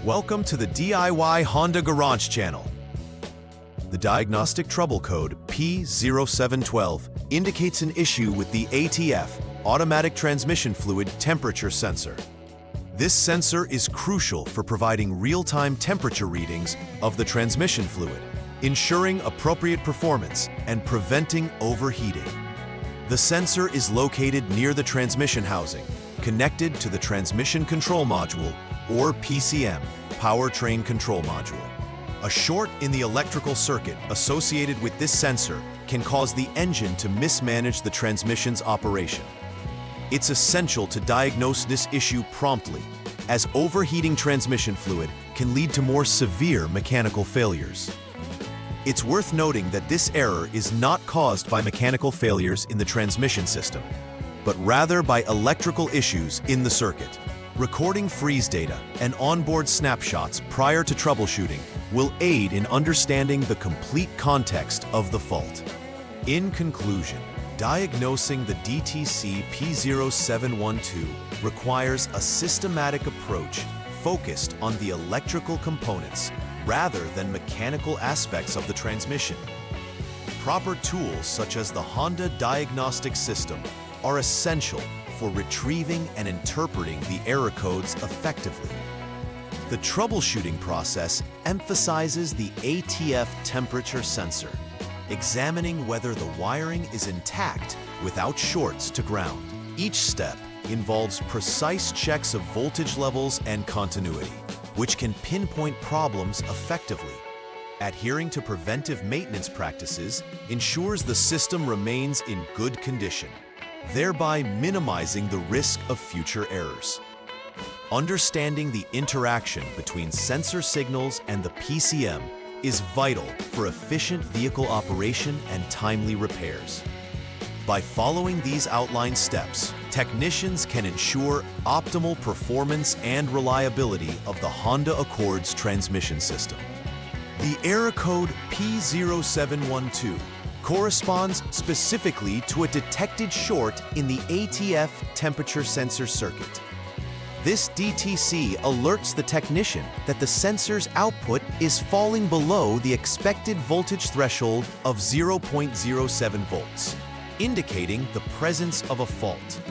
Welcome to the DIY Honda Garage channel. The diagnostic trouble code P0712 indicates an issue with the ATF Automatic Transmission Fluid Temperature Sensor. This sensor is crucial for providing real-time temperature readings of the transmission fluid, ensuring appropriate performance and preventing overheating. The sensor is located near the transmission housing, connected to the Transmission Control Module, or PCM, Powertrain Control Module. A short in the electrical circuit associated with this sensor can cause the engine to mismanage the transmission's operation. It's essential to diagnose this issue promptly, as overheating transmission fluid can lead to more severe mechanical failures. It's worth noting that this error is not caused by mechanical failures in the transmission system, but rather by electrical issues in the circuit. Recording freeze data and onboard snapshots prior to troubleshooting will aid in understanding the complete context of the fault. In conclusion, diagnosing the DTC P0712 requires a systematic approach focused on the electrical components rather than mechanical aspects of the transmission. Proper tools such as the Honda Diagnostics System are essential for retrieving and interpreting the error codes effectively. The troubleshooting process emphasizes the ATF Temperature Sensor, examining whether the wiring is intact without shorts to ground. Each step involves precise checks of voltage levels and continuity, which can pinpoint problems effectively. Adhering to preventive maintenance practices ensures the system remains in good condition, thereby minimizing the risk of future errors. Understanding the interaction between sensor signals and the PCM is vital for efficient vehicle operation and timely repairs. By following these outlined steps, technicians can ensure optimal performance and reliability of the Honda Accord's transmission system. The error code P0712 corresponds specifically to a detected short in the ATF temperature sensor circuit. This DTC alerts the technician that the sensor's output is falling below the expected voltage threshold of 0.07 volts, indicating the presence of a fault.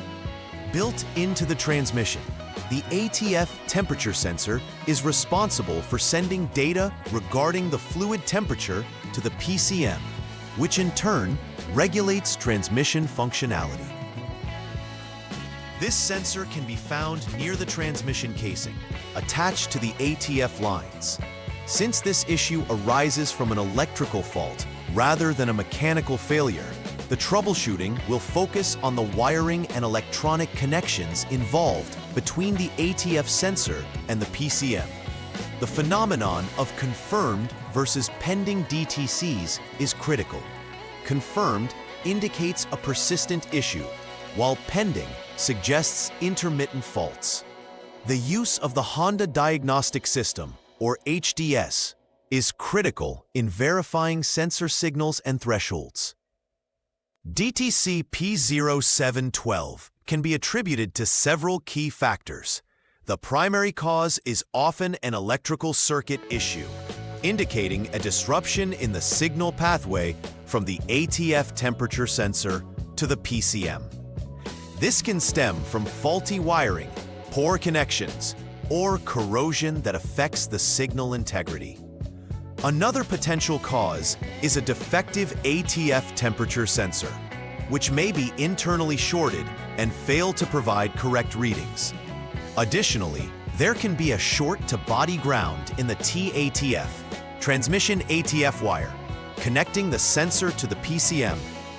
Built into the transmission, the ATF temperature sensor is responsible for sending data regarding the fluid temperature to the PCM, which in turn regulates transmission functionality. This sensor can be found near the transmission casing, attached to the ATF lines. Since this issue arises from an electrical fault rather than a mechanical failure, the troubleshooting will focus on the wiring and electronic connections involved between the ATF sensor and the PCM. The phenomenon of confirmed versus pending DTCs is critical. Confirmed indicates a persistent issue, while pending suggests intermittent faults. The use of the Honda Diagnostic System, or HDS, is critical in verifying sensor signals and thresholds. DTC P0712 can be attributed to several key factors. The primary cause is often an electrical circuit issue, indicating a disruption in the signal pathway from the ATF temperature sensor to the PCM. This can stem from faulty wiring, poor connections, or corrosion that affects the signal integrity. Another potential cause is a defective ATF temperature sensor, which may be internally shorted and fail to provide correct readings. Additionally, there can be a short to body ground in the TATF, transmission ATF wire, connecting the sensor to the PCM,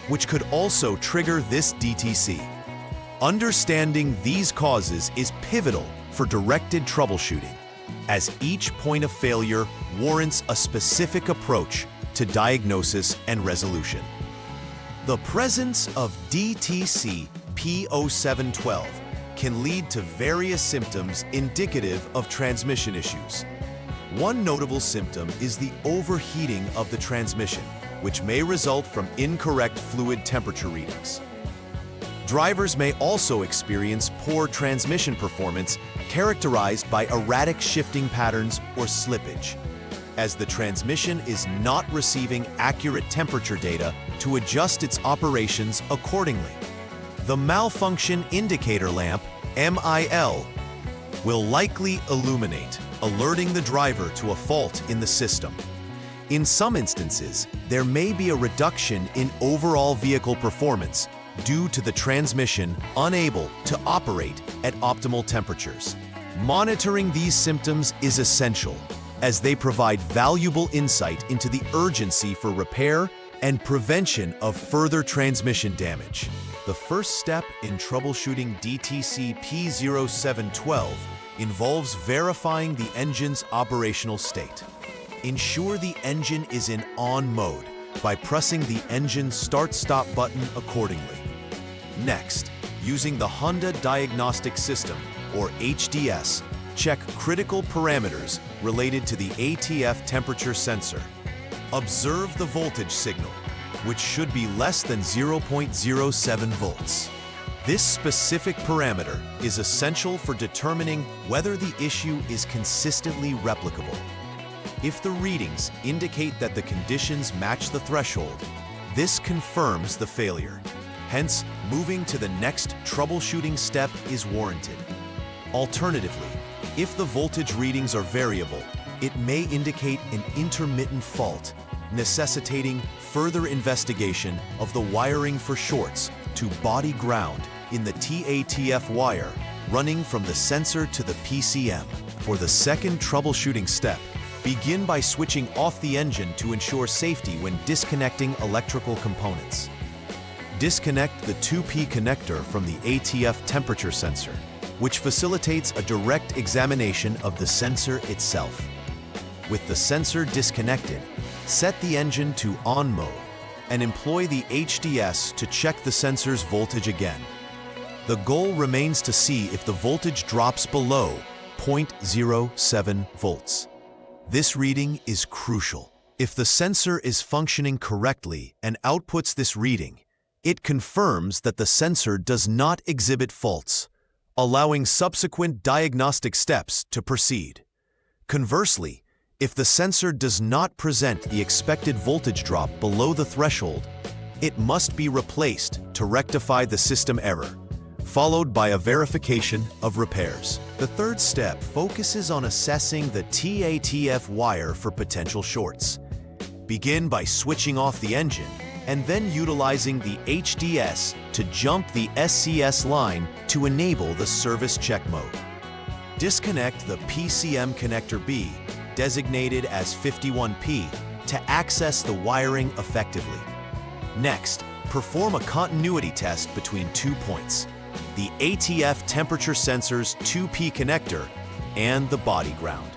which could also trigger this DTC. Understanding these causes is pivotal for directed troubleshooting, as each point of failure warrants a specific approach to diagnosis and resolution. The presence of DTC P0712 can lead to various symptoms indicative of transmission issues. One notable symptom is the overheating of the transmission, which may result from incorrect fluid temperature readings. Drivers may also experience poor transmission performance characterized by erratic shifting patterns or slippage, as the transmission is not receiving accurate temperature data to adjust its operations accordingly. The malfunction indicator lamp, MIL, will likely illuminate, alerting the driver to a fault in the system. In some instances, there may be a reduction in overall vehicle performance due to the transmission unable to operate at optimal temperatures. Monitoring these symptoms is essential, as they provide valuable insight into the urgency for repair and prevention of further transmission damage. The first step in troubleshooting DTC P0712 involves verifying the engine's operational state. Ensure the engine is in on mode by pressing the engine start-stop button accordingly. Next, using the Honda Diagnostic System, or HDS, check critical parameters related to the ATF Temperature Sensor. Observe the voltage signal, which should be less than 0.07 volts. This specific parameter is essential for determining whether the issue is consistently replicable. If the readings indicate that the conditions match the threshold, this confirms the failure. Hence, moving to the next troubleshooting step is warranted. Alternatively, if the voltage readings are variable, it may indicate an intermittent fault, necessitating further investigation of the wiring for shorts to body ground in the TATF wire running from the sensor to the PCM. For the second troubleshooting step, begin by switching off the engine to ensure safety when disconnecting electrical components. Disconnect the 2P connector from the ATF temperature sensor, which facilitates a direct examination of the sensor itself. With the sensor disconnected, set the engine to on mode and employ the HDS to check the sensor's voltage again. The goal remains to see if the voltage drops below 0.07 volts. This reading is crucial. If the sensor is functioning correctly and outputs this reading, it confirms that the sensor does not exhibit faults, allowing subsequent diagnostic steps to proceed. Conversely, if the sensor does not present the expected voltage drop below the threshold, it must be replaced to rectify the system error, followed by a verification of repairs. The third step focuses on assessing the TATF wire for potential shorts. Begin by switching off the engine and then utilizing the HDS to jump the SCS line to enable the service check mode. Disconnect the PCM connector B, designated as 51P, to access the wiring effectively. Next, perform a continuity test between 2 points: the ATF temperature sensor's 2P connector and the body ground.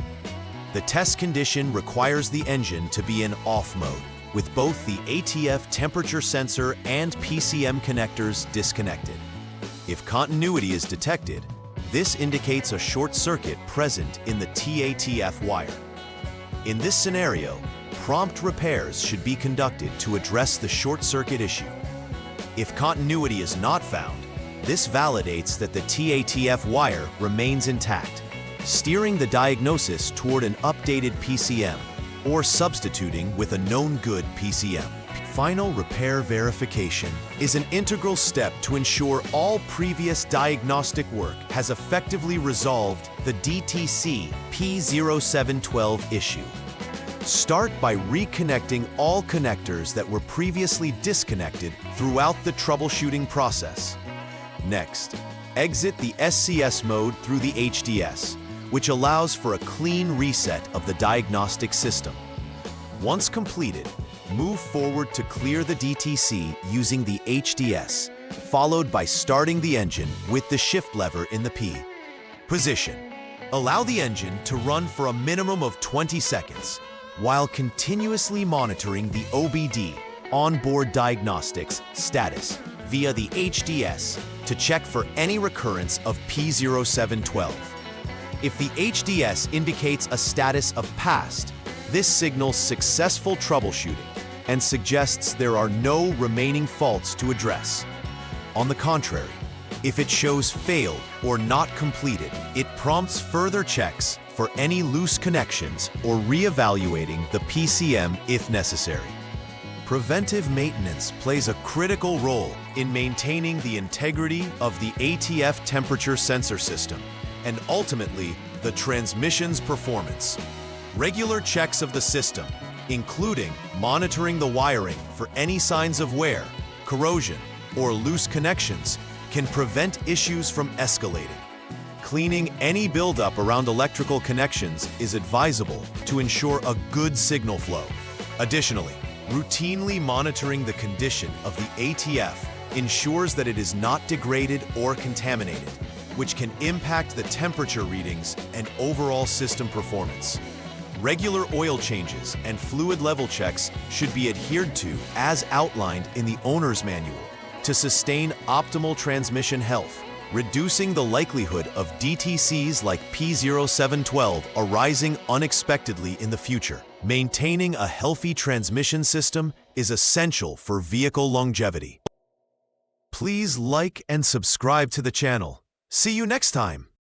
The test condition requires the engine to be in off mode, with both the ATF temperature sensor and PCM connectors disconnected. If continuity is detected, this indicates a short circuit present in the TATF wire. In this scenario, prompt repairs should be conducted to address the short circuit issue. If continuity is not found, this validates that the TATF wire remains intact, steering the diagnosis toward an updated PCM or substituting with a known good PCM. Final repair verification is an integral step to ensure all previous diagnostic work has effectively resolved the DTC P0712 issue. Start by reconnecting all connectors that were previously disconnected throughout the troubleshooting process. Next, exit the SCS mode through the HDS, which allows for a clean reset of the diagnostic system. Once completed, move forward to clear the DTC using the HDS, followed by starting the engine with the shift lever in the P position. Allow the engine to run for a minimum of 20 seconds, while continuously monitoring the OBD, onboard diagnostics, status via the HDS to check for any recurrence of P0712. If the HDS indicates a status of passed, this signals successful troubleshooting and suggests there are no remaining faults to address. On the contrary, If it shows failed or not completed, it prompts further checks for any loose connections or reevaluating the PCM if necessary. Preventive maintenance plays a critical role in maintaining the integrity of the ATF Temperature Sensor system and ultimately the transmission's performance. Regular checks of the system, including monitoring the wiring for any signs of wear, corrosion, or loose connections, can prevent issues from escalating. Cleaning any buildup around electrical connections is advisable to ensure a good signal flow. Additionally, routinely monitoring the condition of the ATF ensures that it is not degraded or contaminated, which can impact the temperature readings and overall system performance. Regular oil changes and fluid level checks should be adhered to as outlined in the owner's manual to sustain optimal transmission health, reducing the likelihood of DTCs like P0712 arising unexpectedly in the future. Maintaining a healthy transmission system is essential for vehicle longevity. Please like and subscribe to the channel. See you next time.